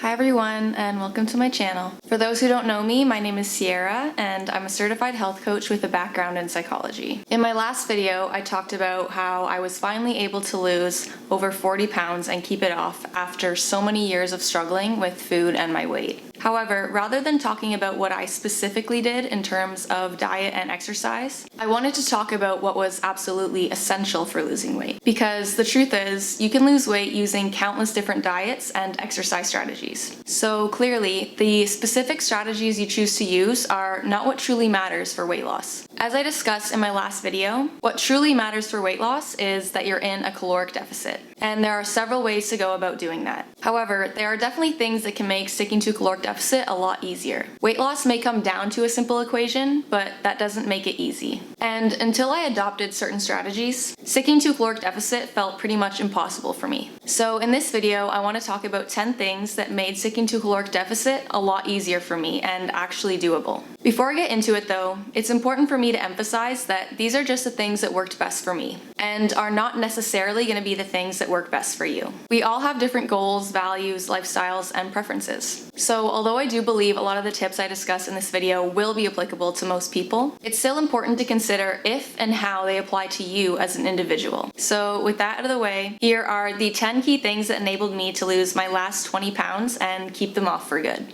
Hi everyone, and welcome to my channel. For those who don't know me, my name is Sierra, and I'm a certified health coach with a background in psychology. In my last video, I talked about how I was finally able to lose over 40 pounds and keep it off after so many years of struggling with food and my weight. However, rather than talking about what I specifically did in terms of diet and exercise, I wanted to talk about what was absolutely essential for losing weight. Because the truth is, you can lose weight using countless different diets and exercise strategies. So clearly, the specific strategies you choose to use are not what truly matters for weight loss. As I discussed in my last video, what truly matters for weight loss is that you're in a caloric deficit. And there are several ways to go about doing that. However, there are definitely things that can make sticking to a caloric deficit a lot easier. Weight loss may come down to a simple equation, but that doesn't make it easy. And until I adopted certain strategies, sticking to a caloric deficit felt pretty much impossible for me. So in this video, I want to talk about 10 things that made sticking to a caloric deficit a lot easier for me and actually doable. Before I get into it though, it's important for me to emphasize that these are just the things that worked best for me, and are not necessarily going to be the things that work best for you. We all have different goals, values, lifestyles, and preferences. So although I do believe a lot of the tips I discuss in this video will be applicable to most people, it's still important to consider if and how they apply to you as an individual. So with that out of the way, here are the 10 key things that enabled me to lose my last 20 pounds and keep them off for good.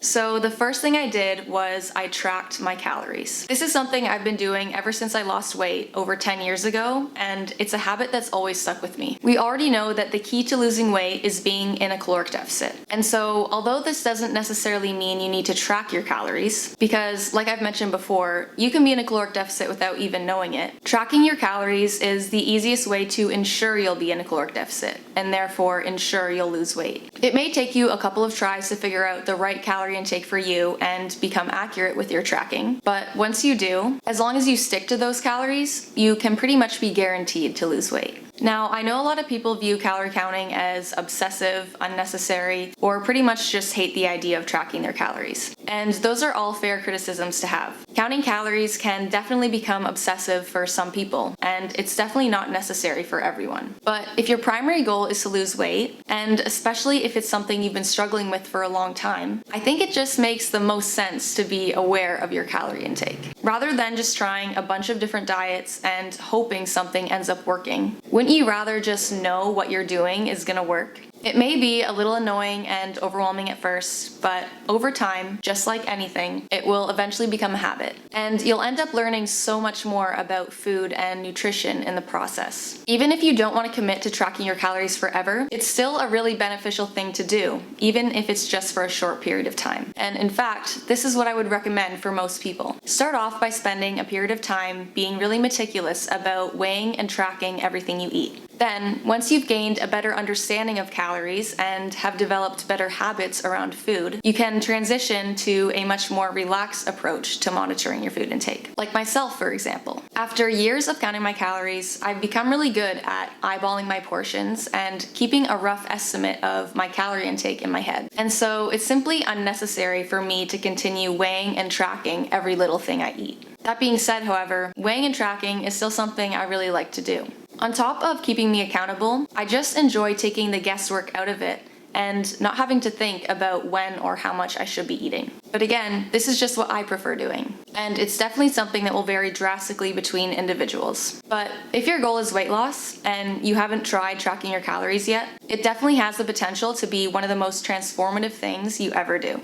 So the first thing I did was I tracked my calories. This is something I've been doing ever since I lost weight over 10 years ago, and it's a habit that's always stuck with me. We already know that the key to losing weight is being in a caloric deficit. And so although this doesn't necessarily mean you need to track your calories, because like I've mentioned before, you can be in a caloric deficit without even knowing it, tracking your calories is the easiest way to ensure you'll be in a caloric deficit, and therefore ensure you'll lose weight. It may take you a couple of tries to figure out the right calorie intake for you and become accurate with your tracking. But once you do, as long as you stick to those calories, you can pretty much be guaranteed to lose weight. Now, I know a lot of people view calorie counting as obsessive, unnecessary, or pretty much just hate the idea of tracking their calories. And those are all fair criticisms to have. Counting calories can definitely become obsessive for some people, and it's definitely not necessary for everyone. But if your primary goal is to lose weight, and especially if it's something you've been struggling with for a long time, I think it just makes the most sense to be aware of your calorie intake. Rather than just trying a bunch of different diets and hoping something ends up working, wouldn't you rather just know what you're doing is gonna work? It may be a little annoying and overwhelming at first, but over time, just like anything, it will eventually become a habit. And you'll end up learning so much more about food and nutrition in the process. Even if you don't want to commit to tracking your calories forever, it's still a really beneficial thing to do, even if it's just for a short period of time. And in fact, this is what I would recommend for most people. Start off by spending a period of time being really meticulous about weighing and tracking everything you eat. Then, once you've gained a better understanding of calories and have developed better habits around food, you can transition to a much more relaxed approach to monitoring your food intake. Like myself, for example. After years of counting my calories, I've become really good at eyeballing my portions and keeping a rough estimate of my calorie intake in my head. And so it's simply unnecessary for me to continue weighing and tracking every little thing I eat. That being said, however, weighing and tracking is still something I really like to do. On top of keeping me accountable, I just enjoy taking the guesswork out of it and not having to think about when or how much I should be eating. But again, this is just what I prefer doing. And it's definitely something that will vary drastically between individuals. But if your goal is weight loss and you haven't tried tracking your calories yet, it definitely has the potential to be one of the most transformative things you ever do.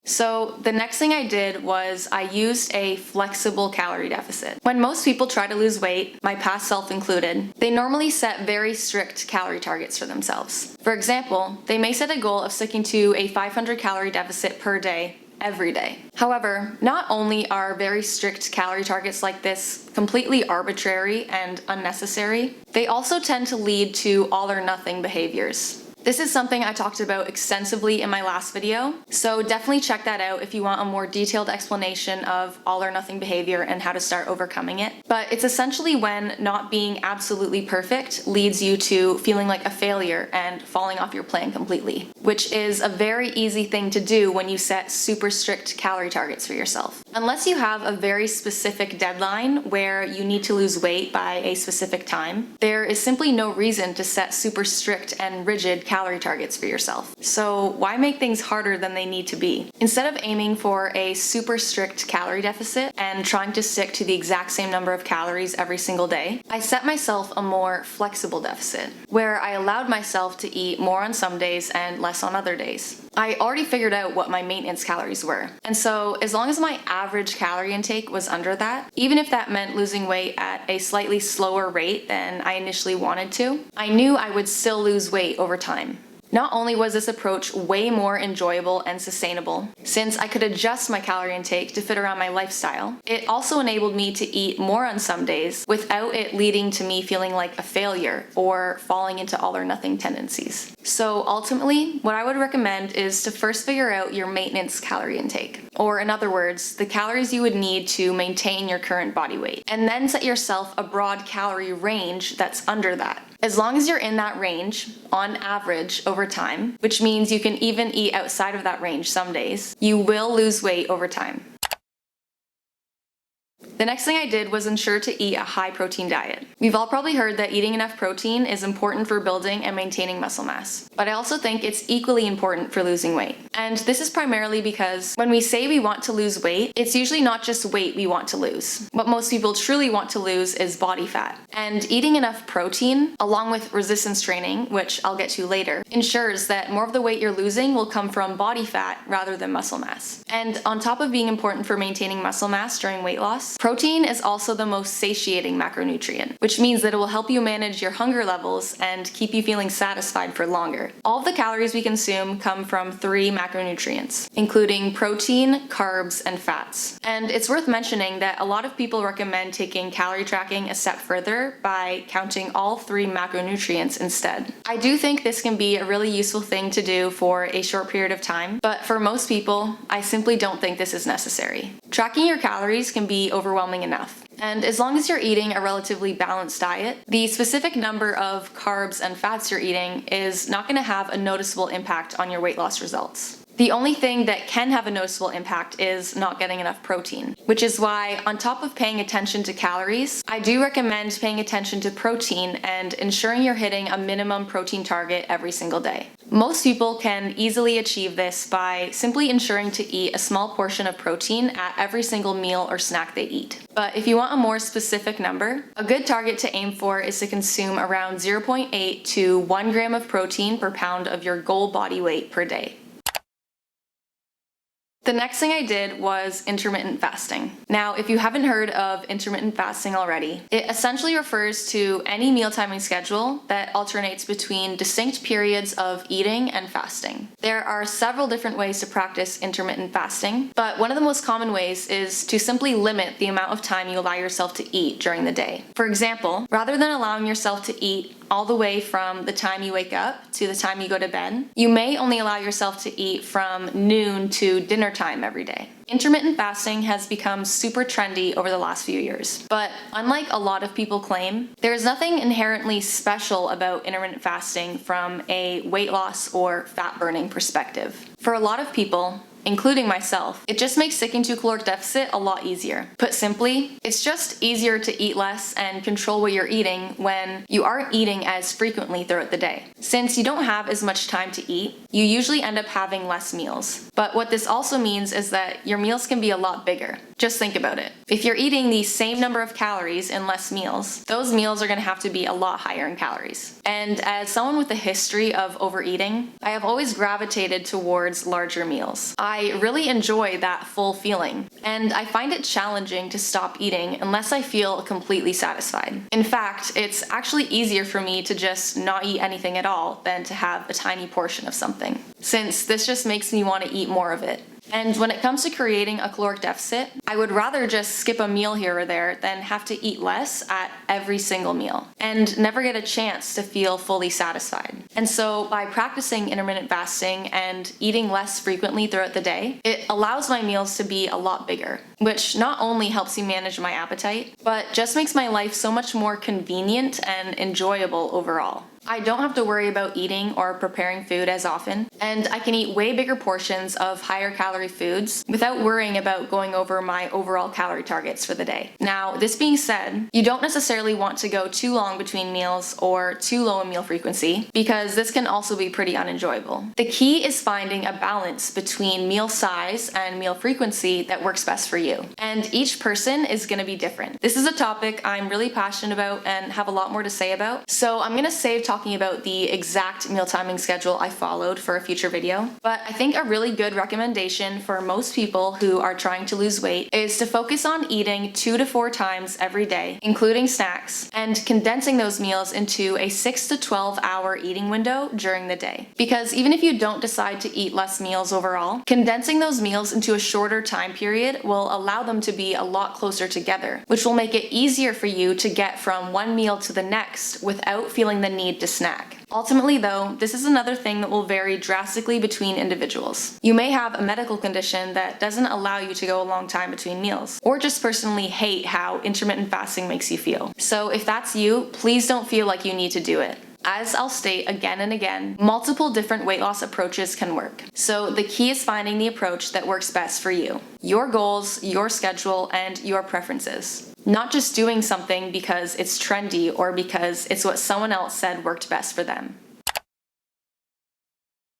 So the next thing I did was I used a flexible calorie deficit. When most people try to lose weight, my past self included, they normally set very strict calorie targets for themselves. For example, they may set a goal of sticking to a 500 calorie deficit per day every day. However, not only are very strict calorie targets like this completely arbitrary and unnecessary, they also tend to lead to all or nothing behaviors. This is something I talked about extensively in my last video, so definitely check that out if you want a more detailed explanation of all or nothing behavior and how to start overcoming it. But it's essentially when not being absolutely perfect leads you to feeling like a failure and falling off your plan completely, which is a very easy thing to do when you set super strict calorie targets for yourself. Unless you have a very specific deadline where you need to lose weight by a specific time, there is simply no reason to set super strict and rigid calorie targets for yourself. So why make things harder than they need to be? Instead of aiming for a super strict calorie deficit and trying to stick to the exact same number of calories every single day, I set myself a more flexible deficit, where I allowed myself to eat more on some days and less on other days. I already figured out what my maintenance calories were, and so as long as my average calorie intake was under that, even if that meant losing weight at a slightly slower rate than I initially wanted to, I knew I would still lose weight over time. Not only was this approach way more enjoyable and sustainable, since I could adjust my calorie intake to fit around my lifestyle, it also enabled me to eat more on some days without it leading to me feeling like a failure or falling into all or nothing tendencies. So ultimately, what I would recommend is to first figure out your maintenance calorie intake, or in other words, the calories you would need to maintain your current body weight, and then set yourself a broad calorie range that's under that. As long as you're in that range, on average, over time, which means you can even eat outside of that range some days, you will lose weight over time. The next thing I did was ensure to eat a high protein diet. We've all probably heard that eating enough protein is important for building and maintaining muscle mass, but I also think it's equally important for losing weight. And this is primarily because when we say we want to lose weight, it's usually not just weight we want to lose. What most people truly want to lose is body fat. And eating enough protein, along with resistance training, which I'll get to later, ensures that more of the weight you're losing will come from body fat rather than muscle mass. And on top of being important for maintaining muscle mass during weight loss, protein is also the most satiating macronutrient, which means that it will help you manage your hunger levels and keep you feeling satisfied for longer. All of the calories we consume come from 3 macronutrients, including protein, carbs, and fats. And it's worth mentioning that a lot of people recommend taking calorie tracking a step further by counting all 3 macronutrients instead. I do think this can be a really useful thing to do for a short period of time, but for most people, I simply don't think this is necessary. Tracking your calories can be overwhelming enough. And as long as you're eating a relatively balanced diet, the specific number of carbs and fats you're eating is not going to have a noticeable impact on your weight loss results. The only thing that can have a noticeable impact is not getting enough protein, which is why, on top of paying attention to calories, I do recommend paying attention to protein and ensuring you're hitting a minimum protein target every single day. Most people can easily achieve this by simply ensuring to eat a small portion of protein at every single meal or snack they eat. But if you want a more specific number, a good target to aim for is to consume around 0.8 to 1 gram of protein per pound of your goal body weight per day. The next thing I did was intermittent fasting. Now, if you haven't heard of intermittent fasting already, it essentially refers to any meal timing schedule that alternates between distinct periods of eating and fasting. There are several different ways to practice intermittent fasting, but one of the most common ways is to simply limit the amount of time you allow yourself to eat during the day. For example, rather than allowing yourself to eat all the way from the time you wake up to the time you go to bed, you may only allow yourself to eat from noon to dinner time every day. Intermittent fasting has become super trendy over the last few years, but unlike a lot of people claim, there is nothing inherently special about intermittent fasting from a weight loss or fat burning perspective. For a lot of people, including myself, it just makes sticking to a caloric deficit a lot easier. Put simply, it's just easier to eat less and control what you're eating when you aren't eating as frequently throughout the day. Since you don't have as much time to eat, you usually end up having less meals. But what this also means is that your meals can be a lot bigger. Just think about it. If you're eating the same number of calories in less meals, those meals are going to have to be a lot higher in calories. And as someone with a history of overeating, I have always gravitated towards larger meals. I really enjoy that full feeling, and I find it challenging to stop eating unless I feel completely satisfied. In fact, it's actually easier for me to just not eat anything at all than to have a tiny portion of something, since this just makes me want to eat more of it. And when it comes to creating a caloric deficit, I would rather just skip a meal here or there than have to eat less at every single meal and never get a chance to feel fully satisfied. And so by practicing intermittent fasting and eating less frequently throughout the day, it allows my meals to be a lot bigger, which not only helps me manage my appetite, but just makes my life so much more convenient and enjoyable overall. I don't have to worry about eating or preparing food as often, and I can eat way bigger portions of higher calorie foods without worrying about going over my overall calorie targets for the day. Now, this being said, you don't necessarily want to go too long between meals or too low in meal frequency, because this can also be pretty unenjoyable. The key is finding a balance between meal size and meal frequency that works best for you. And each person is going to be different. This is a topic I'm really passionate about and have a lot more to say about, so I'm going to save talking about the exact meal timing schedule I followed for a future video. But I think a really good recommendation for most people who are trying to lose weight is to focus on eating 2 to 4 times every day, including snacks, and condensing those meals into a 6 to 12 hour eating window during the day. Because even if you don't decide to eat less meals overall, condensing those meals into a shorter time period will allow them to be a lot closer together, which will make it easier for you to get from one meal to the next without feeling the need to snack. Ultimately though, this is another thing that will vary drastically between individuals. You may have a medical condition that doesn't allow you to go a long time between meals, or just personally hate how intermittent fasting makes you feel. So if that's you, please don't feel like you need to do it. As I'll state again and again, multiple different weight loss approaches can work. So the key is finding the approach that works best for you, your goals, your schedule, and your preferences. Not just doing something because it's trendy or because it's what someone else said worked best for them.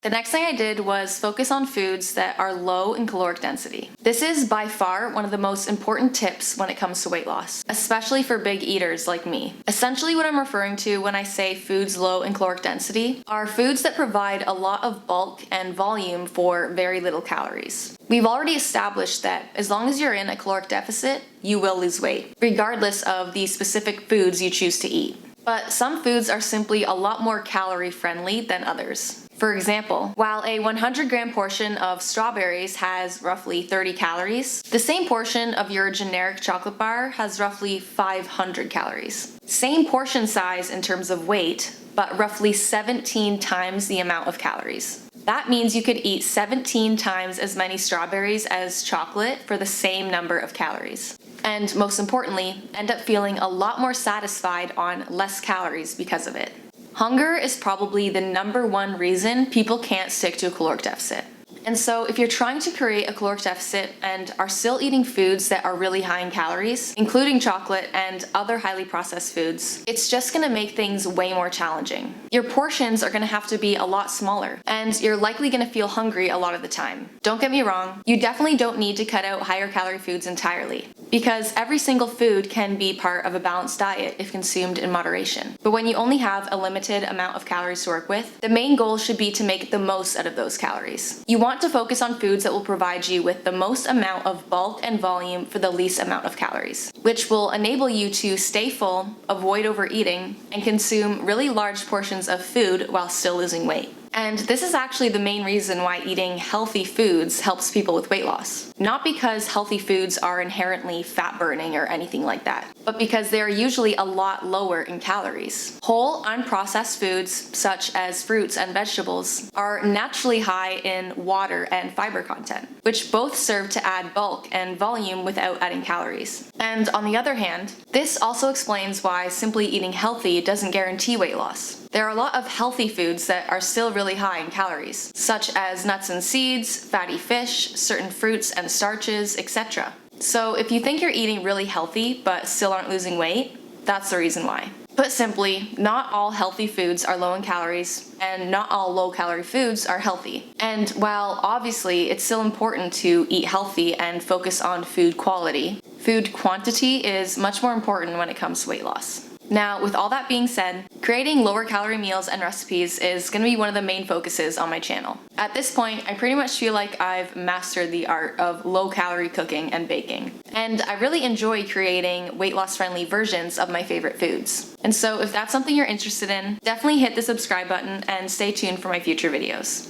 The next thing I did was focus on foods that are low in caloric density. This is by far one of the most important tips when it comes to weight loss, especially for big eaters like me. Essentially what I'm referring to when I say foods low in caloric density are foods that provide a lot of bulk and volume for very little calories. We've already established that as long as you're in a caloric deficit, you will lose weight, regardless of the specific foods you choose to eat. But some foods are simply a lot more calorie friendly than others. For example, while a 100-gram portion of strawberries has roughly 30 calories, the same portion of your generic chocolate bar has roughly 500 calories. Same portion size in terms of weight, but roughly 17 times the amount of calories. That means you could eat 17 times as many strawberries as chocolate for the same number of calories. And most importantly, end up feeling a lot more satisfied on less calories because of it. Hunger is probably the #1 reason people can't stick to a caloric deficit. And so if you're trying to create a caloric deficit and are still eating foods that are really high in calories, including chocolate and other highly processed foods, it's just going to make things way more challenging. Your portions are going to have to be a lot smaller, and you're likely going to feel hungry a lot of the time. Don't get me wrong, you definitely don't need to cut out higher calorie foods entirely, because every single food can be part of a balanced diet if consumed in moderation. But when you only have a limited amount of calories to work with, the main goal should be to make the most out of those calories. You want to focus on foods that will provide you with the most amount of bulk and volume for the least amount of calories, which will enable you to stay full, avoid overeating, and consume really large portions of food while still losing weight. And this is actually the main reason why eating healthy foods helps people with weight loss. Not because healthy foods are inherently fat burning or anything like that, but because they are usually a lot lower in calories. Whole, unprocessed foods, such as fruits and vegetables, are naturally high in water and fiber content, which both serve to add bulk and volume without adding calories. And on the other hand, this also explains why simply eating healthy doesn't guarantee weight loss. There are a lot of healthy foods that are still really high in calories, such as nuts and seeds, fatty fish, certain fruits and starches, etc. So if you think you're eating really healthy but still aren't losing weight, that's the reason why. Put simply, not all healthy foods are low in calories, and not all low-calorie foods are healthy. And while obviously it's still important to eat healthy and focus on food quality, food quantity is much more important when it comes to weight loss. Now, with all that being said, creating lower calorie meals and recipes is going to be one of the main focuses on my channel. At this point, I pretty much feel like I've mastered the art of low calorie cooking and baking. And I really enjoy creating weight loss friendly versions of my favorite foods. And so if that's something you're interested in, definitely hit the subscribe button and stay tuned for my future videos.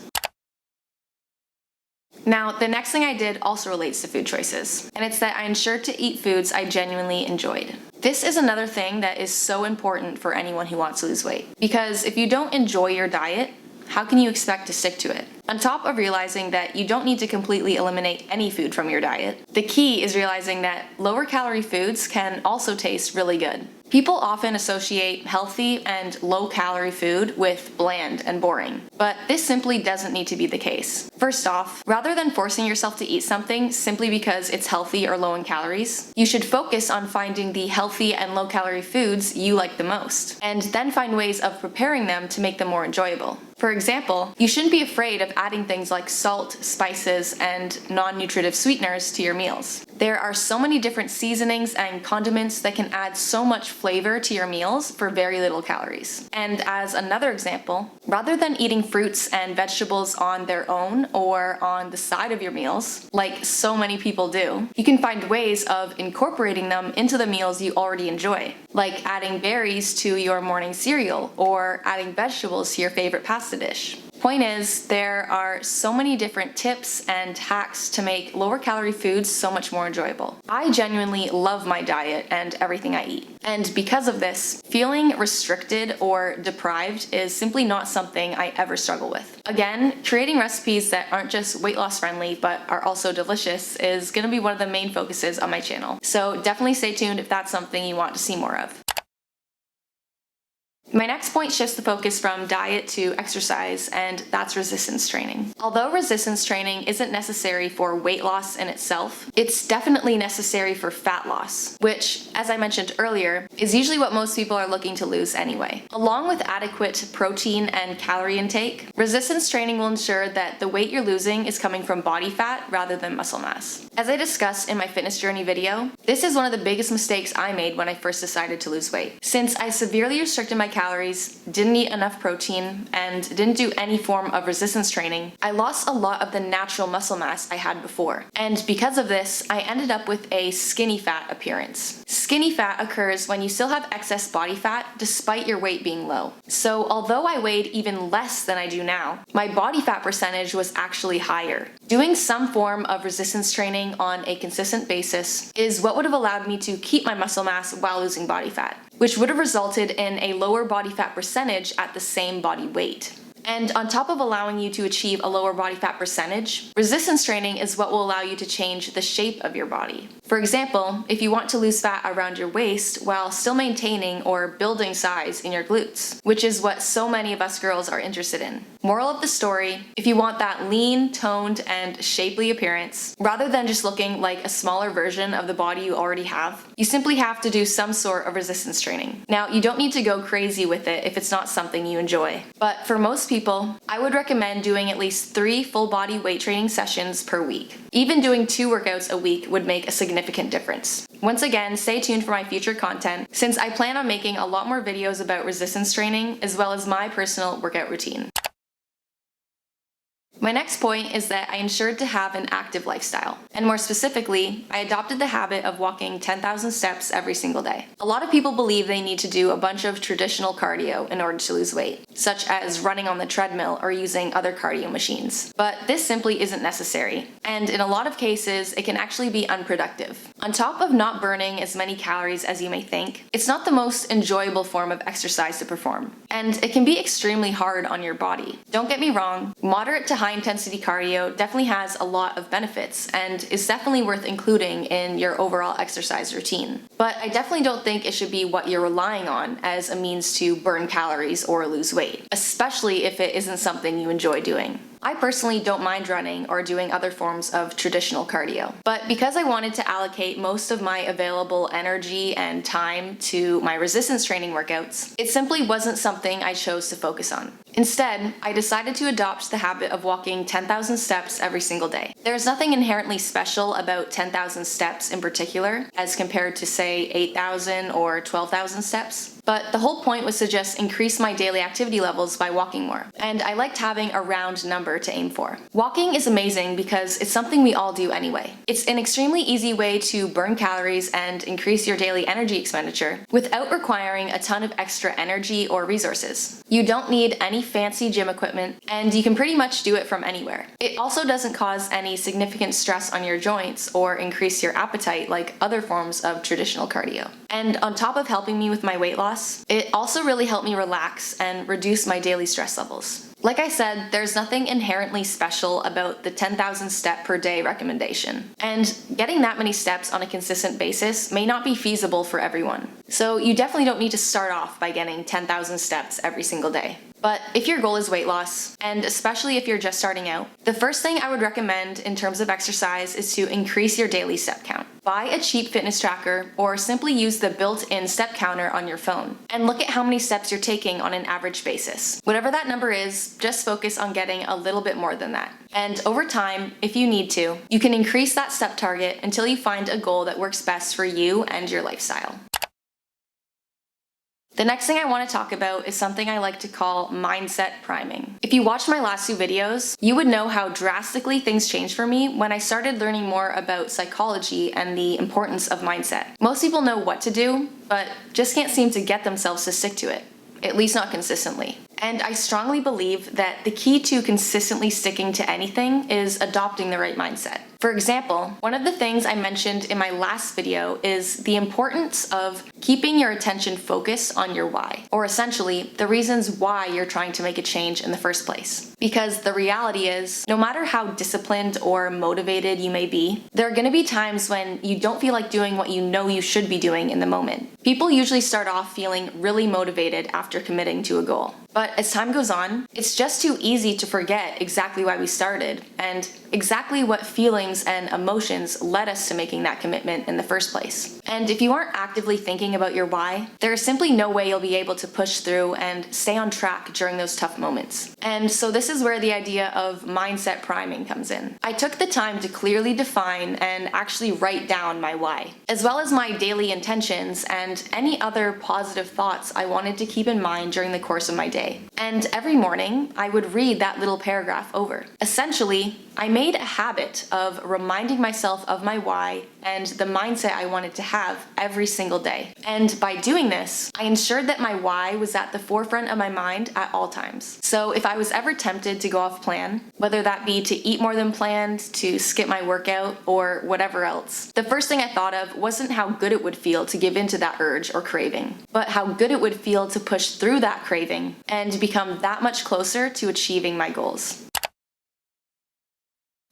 Now, the next thing I did also relates to food choices, and it's that I ensured to eat foods I genuinely enjoyed. This is another thing that is so important for anyone who wants to lose weight, because if you don't enjoy your diet, how can you expect to stick to it? On top of realizing that you don't need to completely eliminate any food from your diet, the key is realizing that lower calorie foods can also taste really good. People often associate healthy and low-calorie food with bland and boring, but this simply doesn't need to be the case. First off, rather than forcing yourself to eat something simply because it's healthy or low in calories, you should focus on finding the healthy and low-calorie foods you like the most, and then find ways of preparing them to make them more enjoyable. For example, you shouldn't be afraid of adding things like salt, spices, and non-nutritive sweeteners to your meals. There are so many different seasonings and condiments that can add so much flavor to your meals for very little calories. And as another example, rather than eating fruits and vegetables on their own or on the side of your meals, like so many people do, you can find ways of incorporating them into the meals you already enjoy, like adding berries to your morning cereal or adding vegetables to your favorite pasta dish. Point is, there are so many different tips and hacks to make lower calorie foods so much more enjoyable. I genuinely love my diet and everything I eat. And because of this, feeling restricted or deprived is simply not something I ever struggle with. Again, creating recipes that aren't just weight loss friendly but are also delicious is going to be one of the main focuses on my channel. So definitely stay tuned if that's something you want to see more of. My next point shifts the focus from diet to exercise, and that's resistance training. Although resistance training isn't necessary for weight loss in itself, it's definitely necessary for fat loss, which, as I mentioned earlier, is usually what most people are looking to lose anyway. Along with adequate protein and calorie intake, resistance training will ensure that the weight you're losing is coming from body fat rather than muscle mass. As I discussed in my fitness journey video, this is one of the biggest mistakes I made when I first decided to lose weight. Since I severely restricted my calories, didn't eat enough protein, and didn't do any form of resistance training, I lost a lot of the natural muscle mass I had before. And because of this, I ended up with a skinny fat appearance. Skinny fat occurs when you still have excess body fat despite your weight being low. So although I weighed even less than I do now, my body fat percentage was actually higher. Doing some form of resistance training on a consistent basis is what would have allowed me to keep my muscle mass while losing body fat, which would have resulted in a lower body fat percentage at the same body weight. And on top of allowing you to achieve a lower body fat percentage, resistance training is what will allow you to change the shape of your body. For example, if you want to lose fat around your waist while still maintaining or building size in your glutes, which is what so many of us girls are interested in. Moral of the story, if you want that lean, toned, and shapely appearance, rather than just looking like a smaller version of the body you already have, you simply have to do some sort of resistance training. Now, you don't need to go crazy with it if it's not something you enjoy, but for most people, I would recommend doing at least 3 full body weight training sessions per week. Even doing 2 workouts a week would make a significant difference. Once again, stay tuned for my future content, since I plan on making a lot more videos about resistance training as well as my personal workout routine. My next point is that I ensured to have an active lifestyle, and more specifically, I adopted the habit of walking 10,000 steps every single day. A lot of people believe they need to do a bunch of traditional cardio in order to lose weight, such as running on the treadmill or using other cardio machines. But this simply isn't necessary, and in a lot of cases, it can actually be unproductive. On top of not burning as many calories as you may think, it's not the most enjoyable form of exercise to perform, and it can be extremely hard on your body. Don't get me wrong, moderate to high intensity cardio definitely has a lot of benefits and is definitely worth including in your overall exercise routine. But I definitely don't think it should be what you're relying on as a means to burn calories or lose weight, especially if it isn't something you enjoy doing. I personally don't mind running or doing other forms of traditional cardio, but because I wanted to allocate most of my available energy and time to my resistance training workouts, it simply wasn't something I chose to focus on. Instead, I decided to adopt the habit of walking 10,000 steps every single day. There's nothing inherently special about 10,000 steps in particular, as compared to say 8,000 or 12,000 steps. But the whole point was to just increase my daily activity levels by walking more. And I liked having a round number to aim for. Walking is amazing because it's something we all do anyway. It's an extremely easy way to burn calories and increase your daily energy expenditure without requiring a ton of extra energy or resources. You don't need any fancy gym equipment, and you can pretty much do it from anywhere. It also doesn't cause any significant stress on your joints or increase your appetite like other forms of traditional cardio. And on top of helping me with my weight loss, it also really helped me relax and reduce my daily stress levels. Like I said, there's nothing inherently special about the 10,000 step per day recommendation, and getting that many steps on a consistent basis may not be feasible for everyone. So you definitely don't need to start off by getting 10,000 steps every single day. But if your goal is weight loss, and especially if you're just starting out, the first thing I would recommend in terms of exercise is to increase your daily step count. Buy a cheap fitness tracker or simply use the built-in step counter on your phone and look at how many steps you're taking on an average basis. Whatever that number is, just focus on getting a little bit more than that. And over time, if you need to, you can increase that step target until you find a goal that works best for you and your lifestyle. The next thing I want to talk about is something I like to call mindset priming. If you watched my last two videos, you would know how drastically things changed for me when I started learning more about psychology and the importance of mindset. Most people know what to do, but just can't seem to get themselves to stick to it, at least not consistently. And I strongly believe that the key to consistently sticking to anything is adopting the right mindset. For example, one of the things I mentioned in my last video is the importance of keeping your attention focused on your why, or essentially the reasons why you're trying to make a change in the first place. Because the reality is, no matter how disciplined or motivated you may be, there are going to be times when you don't feel like doing what you know you should be doing in the moment. People usually start off feeling really motivated after committing to a goal. But as time goes on, it's just too easy to forget exactly why we started and exactly what feelings and emotions led us to making that commitment in the first place. And if you aren't actively thinking about your why, there is simply no way you'll be able to push through and stay on track during those tough moments. And so this is where the idea of mindset priming comes in. I took the time to clearly define and actually write down my why, as well as my daily intentions and any other positive thoughts I wanted to keep in mind during the course of my day. And every morning, I would read that little paragraph over. Essentially, I made a habit of reminding myself of my why and the mindset I wanted to have every single day. And by doing this, I ensured that my why was at the forefront of my mind at all times. So if I was ever tempted to go off plan, whether that be to eat more than planned, to skip my workout, or whatever else, the first thing I thought of wasn't how good it would feel to give in to that urge or craving, but how good it would feel to push through that craving and become that much closer to achieving my goals.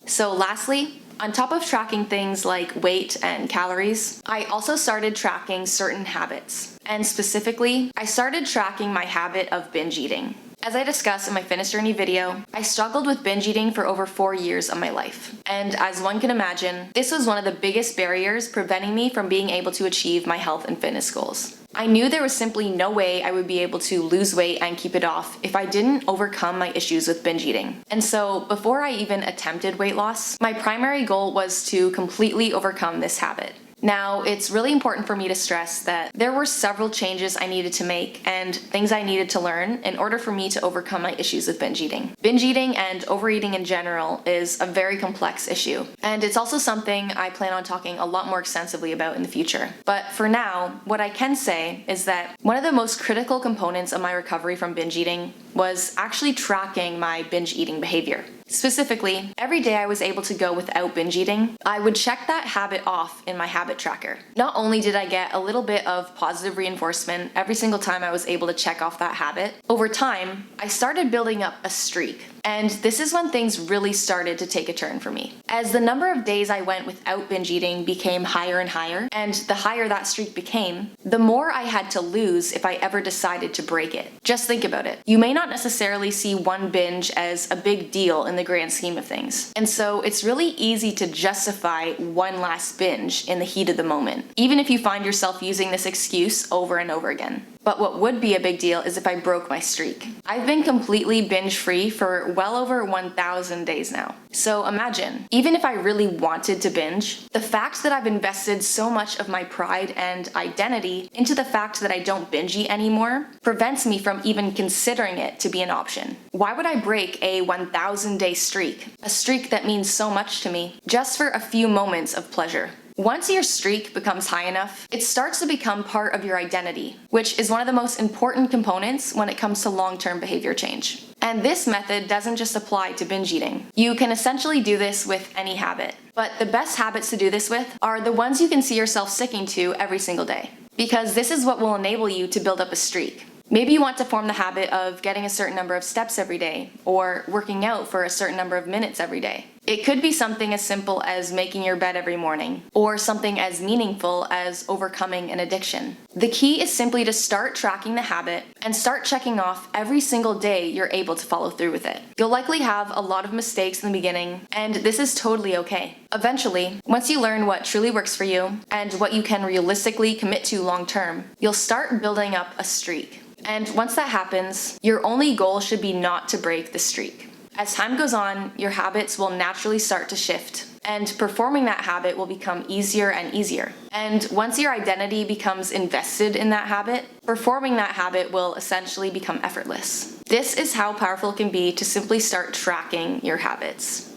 So lastly, on top of tracking things like weight and calories, I also started tracking certain habits. And specifically, I started tracking my habit of binge eating. As I discussed in my fitness journey video, I struggled with binge eating for over 4 years of my life. And as one can imagine, this was one of the biggest barriers preventing me from being able to achieve my health and fitness goals. I knew there was simply no way I would be able to lose weight and keep it off if I didn't overcome my issues with binge eating. And so before I even attempted weight loss, my primary goal was to completely overcome this habit. Now, it's really important for me to stress that there were several changes I needed to make and things I needed to learn in order for me to overcome my issues with binge eating. Binge eating and overeating in general is a very complex issue, and it's also something I plan on talking a lot more extensively about in the future. But for now, what I can say is that one of the most critical components of my recovery from binge eating was actually tracking my binge eating behavior. Specifically, every day I was able to go without binge eating, I would check that habit off in my habit tracker. Not only did I get a little bit of positive reinforcement every single time I was able to check off that habit, over time, I started building up a streak. And this is when things really started to take a turn for me. As the number of days I went without binge eating became higher and higher, and the higher that streak became, the more I had to lose if I ever decided to break it. Just think about it. You may not necessarily see one binge as a big deal in the grand scheme of things. And so it's really easy to justify one last binge in the heat of the moment, even if you find yourself using this excuse over and over again. But what would be a big deal is if I broke my streak. I've been completely binge-free for well over 1,000 days now. So imagine, even if I really wanted to binge, the fact that I've invested so much of my pride and identity into the fact that I don't binge eat anymore prevents me from even considering it to be an option. Why would I break a 1,000-day streak, a streak that means so much to me, just for a few moments of pleasure? Once your streak becomes high enough, it starts to become part of your identity, which is one of the most important components when it comes to long-term behavior change. And this method doesn't just apply to binge eating. You can essentially do this with any habit. But the best habits to do this with are the ones you can see yourself sticking to every single day. Because this is what will enable you to build up a streak. Maybe you want to form the habit of getting a certain number of steps every day, or working out for a certain number of minutes every day. It could be something as simple as making your bed every morning, or something as meaningful as overcoming an addiction. The key is simply to start tracking the habit and start checking off every single day you're able to follow through with it. You'll likely have a lot of mistakes in the beginning, and this is totally okay. Eventually, once you learn what truly works for you and what you can realistically commit to long term, you'll start building up a streak. And once that happens, your only goal should be not to break the streak. As time goes on, your habits will naturally start to shift, and performing that habit will become easier and easier. And once your identity becomes invested in that habit, performing that habit will essentially become effortless. This is how powerful it can be to simply start tracking your habits.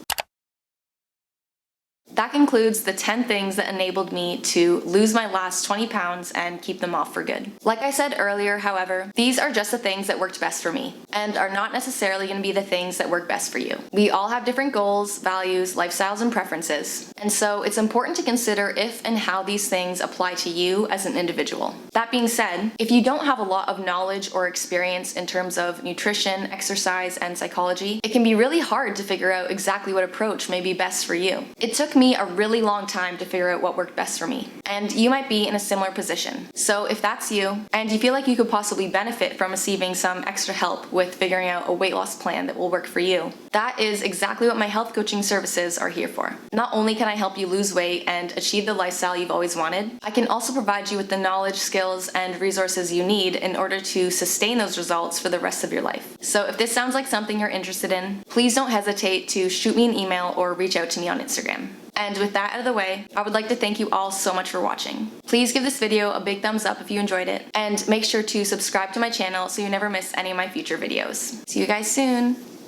That concludes the 10 things that enabled me to lose my last 20 pounds and keep them off for good. Like I said earlier, however, these are just the things that worked best for me, and are not necessarily going to be the things that work best for you. We all have different goals, values, lifestyles, and preferences, and so it's important to consider if and how these things apply to you as an individual. That being said, if you don't have a lot of knowledge or experience in terms of nutrition, exercise, and psychology, it can be really hard to figure out exactly what approach may be best for you. It took me a really long time to figure out what worked best for me, and you might be in a similar position. So if that's you, and you feel like you could possibly benefit from receiving some extra help with figuring out a weight loss plan that will work for you, that is exactly what my health coaching services are here for. Not only can I help you lose weight and achieve the lifestyle you've always wanted, I can also provide you with the knowledge, skills, and resources you need in order to sustain those results for the rest of your life. So if this sounds like something you're interested in, please don't hesitate to shoot me an email or reach out to me on Instagram. And with that out of the way, I would like to thank you all so much for watching. Please give this video a big thumbs up if you enjoyed it, and make sure to subscribe to my channel so you never miss any of my future videos. See you guys soon!